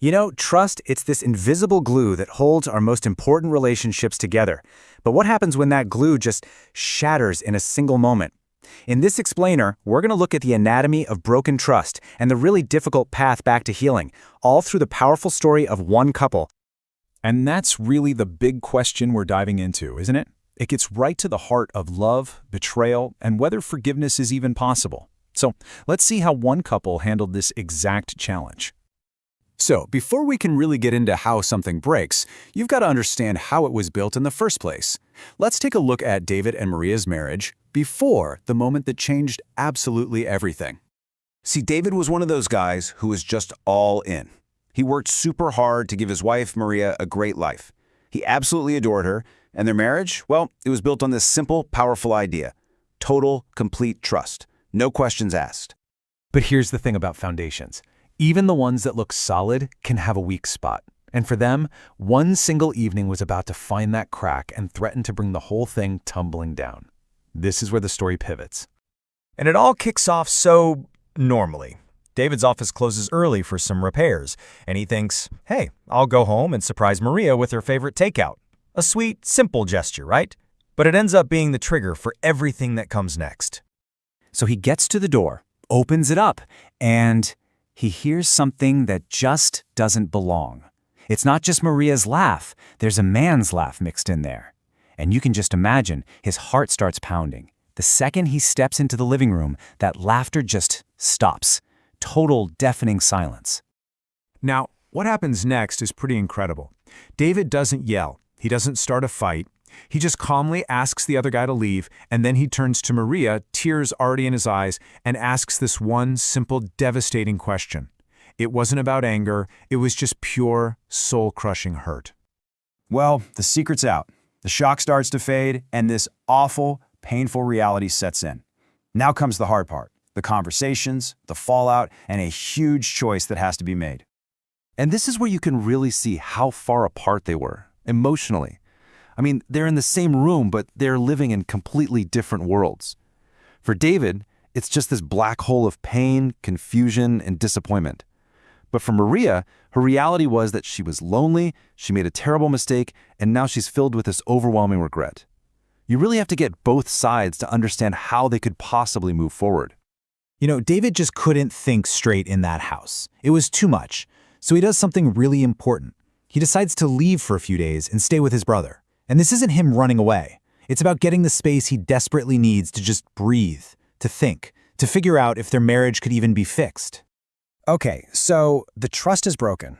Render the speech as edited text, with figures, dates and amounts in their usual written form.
You know, trust, it's this invisible glue that holds our most important relationships together. But what happens when that glue just shatters in a single moment? In this explainer, we're going to look at the anatomy of broken trust and the really difficult path back to healing, all through the powerful story of one couple. And that's really the big question we're diving into, isn't it? It gets right to the heart of love, betrayal, and whether forgiveness is even possible. So let's see how one couple handled this exact challenge. So, before we can really get into how something breaks, you've got to understand how it was built in the first place. Let's take a look at David and Maria's marriage before the moment that changed absolutely everything. See, David was one of those guys who was just all in. He worked super hard to give his wife, Maria, a great life. He absolutely adored her, and their marriage, well, it was built on this simple, powerful idea. Total, complete trust. No questions asked. But here's the thing about foundations. Even the ones that look solid can have a weak spot. And for them, one single evening was about to find that crack and threaten to bring the whole thing tumbling down. This is where the story pivots. And it all kicks off so normally. David's office closes early for some repairs, and he thinks, hey, I'll go home and surprise Maria with her favorite takeout. A sweet, simple gesture, right? But it ends up being the trigger for everything that comes next. So he gets to the door, opens it up, and he hears something that just doesn't belong. It's not just Maria's laugh, there's a man's laugh mixed in there. And you can just imagine, his heart starts pounding. The second he steps into the living room, that laughter just stops. Total deafening silence. Now, what happens next is pretty incredible. David doesn't yell. He doesn't start a fight. He just calmly asks the other guy to leave, and then he turns to Maria, tears already in his eyes, and asks this one simple, devastating question. It wasn't about anger. It was just pure, soul-crushing hurt. Well, the secret's out. The shock starts to fade, and this awful, painful reality sets in. Now comes the hard part. The conversations, the fallout, and a huge choice that has to be made. And this is where you can really see how far apart they were, emotionally. I mean, they're in the same room, but they're living in completely different worlds. For David, it's just this black hole of pain, confusion, and disappointment. But for Maria, her reality was that she was lonely, she made a terrible mistake, and now she's filled with this overwhelming regret. You really have to get both sides to understand how they could possibly move forward. You know, David just couldn't think straight in that house. It was too much. So he does something really important. He decides to leave for a few days and stay with his brother. And this isn't him running away. It's about getting the space he desperately needs to just breathe, to think, to figure out if their marriage could even be fixed. Okay, so the trust is broken.